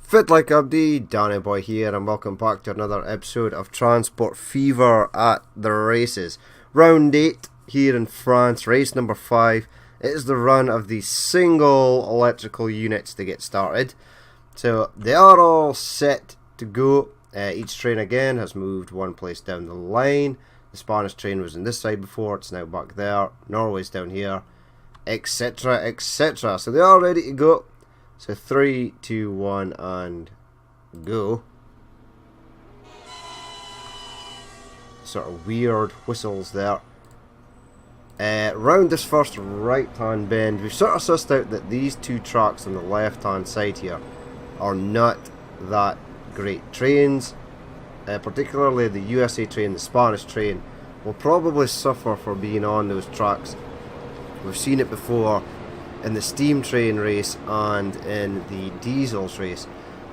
Fit like Abdi, Danny Boy here, and welcome back to another episode of Transport Fever at the races. Round 8 here in France, race number 5. It is the run of the single electrical units to get started. So they are all set to go. Each train again has moved one place down the line. The Spanish train was on this side before, it's now back there. Norway's down here, etc, etc. So they are ready to go. So 3, 2, 1 and go. Sort of weird whistles there. Round this first right hand bend, we've sort of sussed out that these two tracks on the left hand side here are not that great trains. Particularly the USA train, the Spanish train will probably suffer for being on those tracks. We've seen it before in the steam train race and in the diesels race.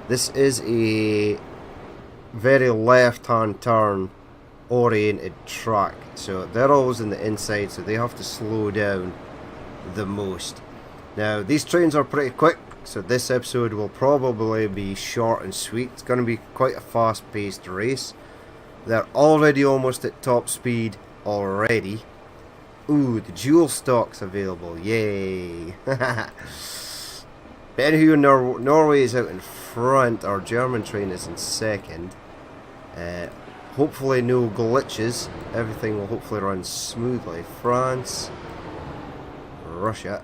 This is a very left hand turn oriented track, so they're always in the inside, so they have to slow down the most. Now these trains are pretty quick, so this episode will probably be short and sweet. It's going to be quite a fast paced race. They're already almost at top speed already. Ooh, the dual stock's available, yay! But anywho, Norway is out in front, our German train is in second. Hopefully no glitches, everything will hopefully run smoothly. France, Russia.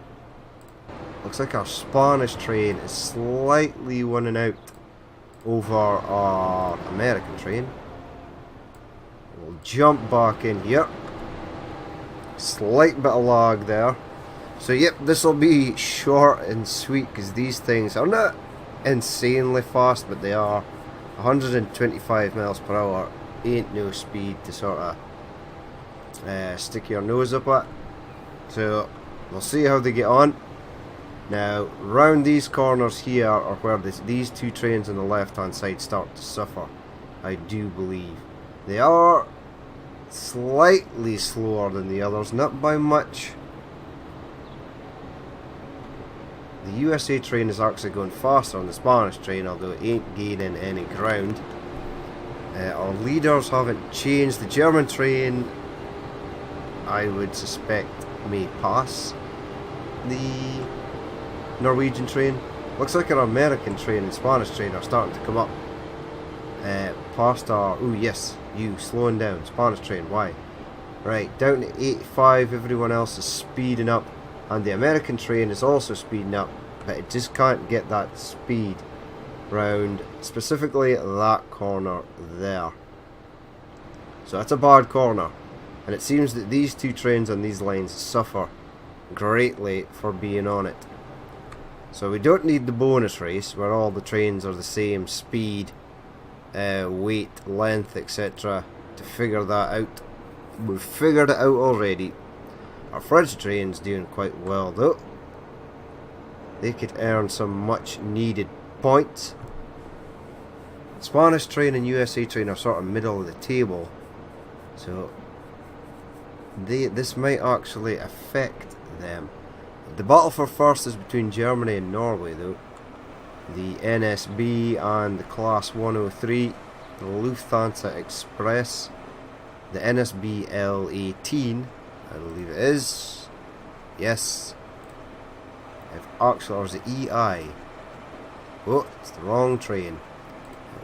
Looks like our Spanish train is slightly winning out over our American train. We'll jump back in here. Slight bit of lag there. So yep, this will be short and sweet because these things are not insanely fast, but they are 125 miles per hour. Ain't no speed to sort of stick your nose up at. So we'll see how they get on. Now round these corners here are where these two trains on the left hand side start to suffer, I do believe. They are slightly slower than the others, not by much. The USA train is actually going faster than the Spanish train, although it ain't gaining any ground. Our leaders haven't changed. The German train, I would suspect, may pass the Norwegian train. Looks like our American train and Spanish train are starting to come up past our... Ooh, yes, you slowing down. Spanish train, why? Right, down to 85. Everyone else is speeding up, and the American train is also speeding up, but it just can't get that speed round specifically that corner there. So that's a bad corner, and it seems that these two trains on these lines suffer greatly for being on it. So we don't need the bonus race where all the trains are the same speed, weight, length, etc. to figure that out. We've figured it out already. Our French train's doing quite well though. They could earn some much needed points. Spanish train and USA train are sort of middle of the table, so this might actually affect them. The battle for first is between Germany and Norway though. The NSB and the Class 103, the Lufthansa Express, the NSB L18, I believe it is. Yes. Actually, there's the EI. Oh, it's the wrong train.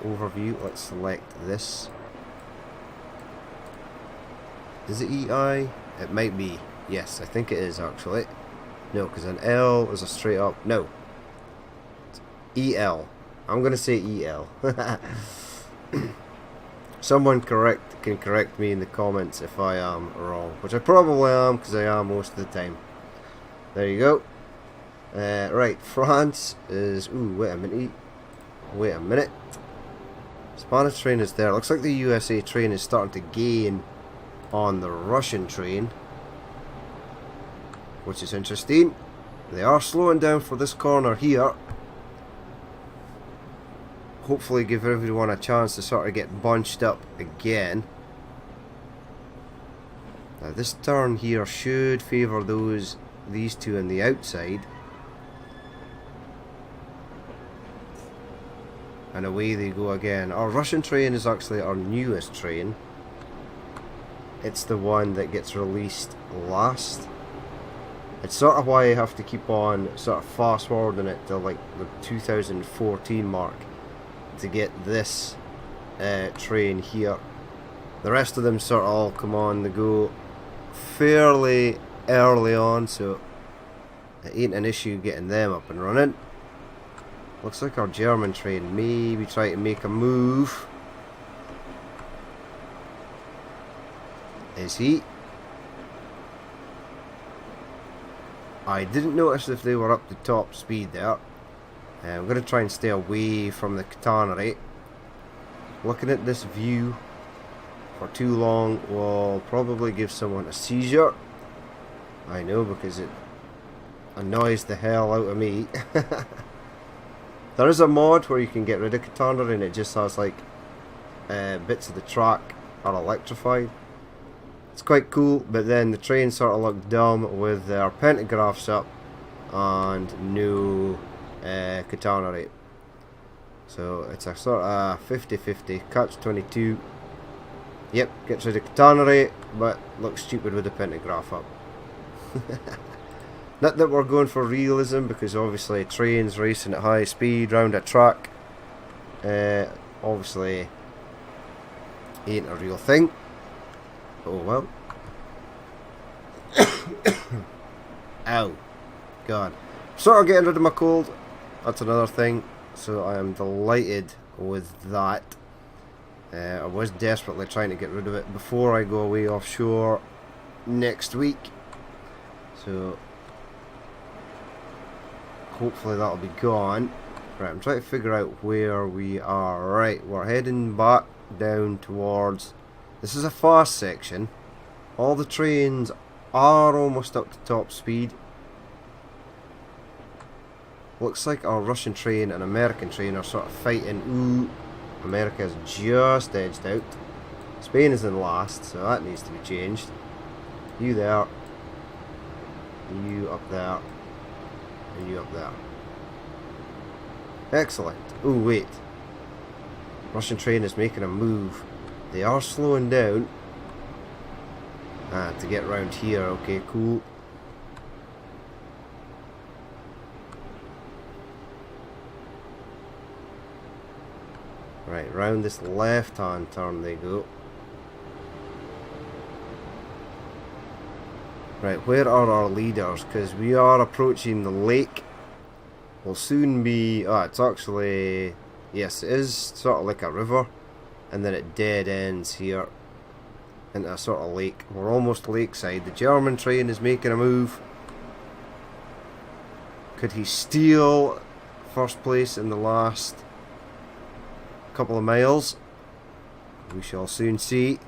Overview, let's select this. Is it EI? It might be. Yes, I think it is actually. No, because an L is a straight up. No. It's EL. I'm going to say EL. Someone can correct me in the comments if I am wrong, which I probably am because I am most of the time. There you go. Right, France is... Ooh, wait a minute. Wait a minute. Spanish train is there. Looks like the USA train is starting to gain on the Russian train, which is interesting. They are slowing down for this corner here. Hopefully give everyone a chance to sort of get bunched up again. Now this turn here should favour these two on the outside. And away they go again. Our Russian train is actually our newest train. It's the one that gets released last. It's sort of why I have to keep on sort of fast forwarding it to like the 2014 mark to get this train here. The rest of them sort of all come on the go fairly early on, so it ain't an issue getting them up and running. Looks like our German train may be trying to make a move. Is he? I didn't notice if they were up to top speed there. I'm going to try and stay away from the catenary. Looking at this view for too long will probably give someone a seizure. I know, because it annoys the hell out of me. There is a mod where you can get rid of catenary and it just has like bits of the track are electrified. It's quite cool, but then the train sort of look dumb with their pantographs up and no catenary. So it's a sort of 50-50, catch-22. Yep, gets rid of catenary, but looks stupid with the pantograph up. Not that we're going for realism, because obviously trains racing at high speed round a track obviously ain't a real thing. Oh well. Ow. God. Sort of getting rid of my cold. That's another thing. So I am delighted with that. I was desperately trying to get rid of it before I go away offshore next week. So hopefully that'll be gone. Right, I'm trying to figure out where we are. Right, we're heading back down towards... This is a fast section. All the trains are almost up to top speed. Looks like our Russian train and American train are sort of fighting. Ooh, America's just edged out. Spain is in last, so that needs to be changed. You there. You up there. And you up there. Excellent. Ooh, wait. Russian train is making a move. They are slowing down. To get round here. Okay, cool. Right, round this left-hand turn they go. Right, where are our leaders? Because we are approaching the lake. We'll soon be... Oh, it's actually... Yes, it is sort of like a river. And then it dead ends here into a sort of lake. We're almost lakeside. The German train is making a move. Could he steal first place in the last couple of miles? We shall soon see.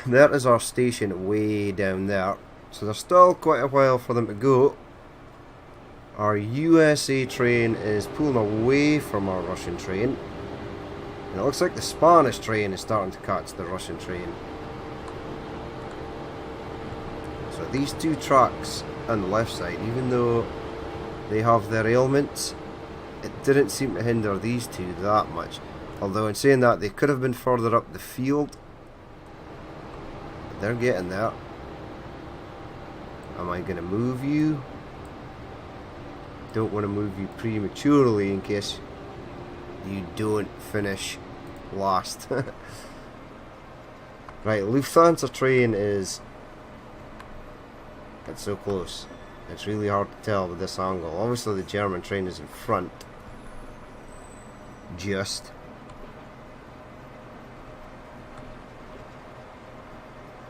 There is our station way down there. So there's still quite a while for them to go. Our USA train is pulling away from our Russian train. And it looks like the Spanish train is starting to catch the Russian train. So these two tracks on the left side, even though they have their ailments, it didn't seem to hinder these two that much. Although in saying that, they could have been further up the field. But they're getting there. Am I going to move you? Don't want to move you prematurely in case you don't finish last. Right, Lufthansa train is... It's so close. It's really hard to tell with this angle. Obviously the German train is in front. Just.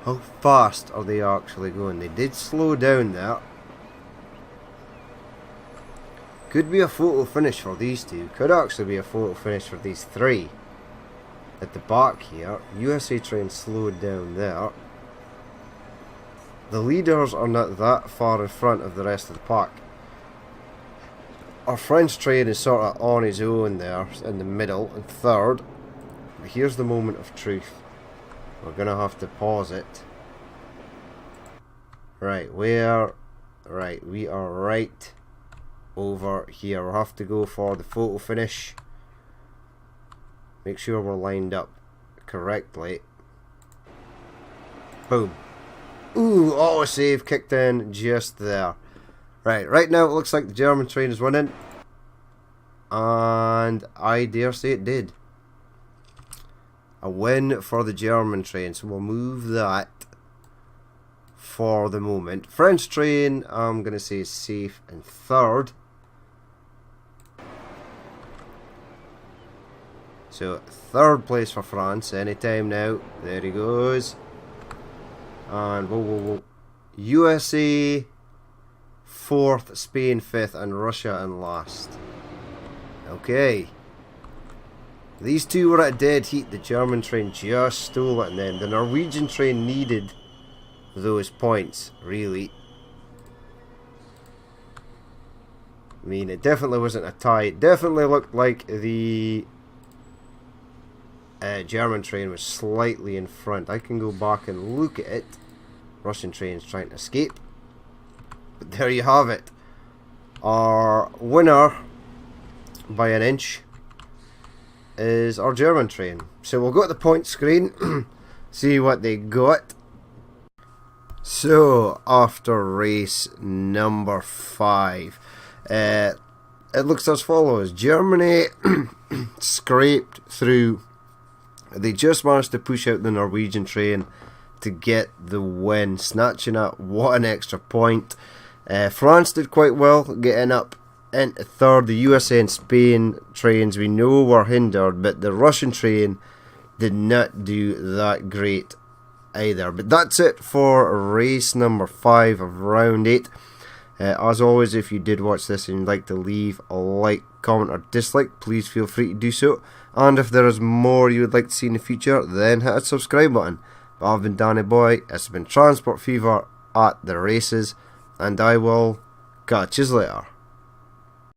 How fast are they actually going? They did slow down there. Could be a photo finish for these two. Could actually be a photo finish for these three. At the back here, USA train slowed down there. The leaders are not that far in front of the rest of the pack. Our French train is sort of on his own there, in the middle, and third. But here's the moment of truth. We're going to have to pause it. Right, where... Right, we are right over here. We'll have to go for the photo finish. Make sure we're lined up correctly. Boom. Ooh, auto save kicked in just there. Right now it looks like the German train is winning. And I dare say it did. A win for the German train. So we'll move that for the moment. French train, I'm going to say, is safe in third. So third place for France anytime now. There he goes. And whoa. USA fourth, Spain fifth, and Russia in last. Okay. These two were at a dead heat. The German train just stole it, and then the Norwegian train needed those points, really. I mean, it definitely wasn't a tie. It definitely looked like the German train was slightly in front. I can go back and look at it. Russian train's trying to escape. But there you have it. Our winner by an inch is our German train. So we'll go to the point screen, see what they got. So after race number 5, it looks as follows. Germany scraped through. They just managed to push out the Norwegian train to get the win, snatching up one extra point. France did quite well, getting up into third. The USA and Spain trains we know were hindered, but the Russian train did not do that great either. But that's it for race number 5 of round 8. As always, if you did watch this and you'd like to leave a like, comment or dislike, please feel free to do so. And if there is more you would like to see in the future, then hit that subscribe button. But I've been Danny Boy, it's been Transport Fever at the races, and I will catch you later.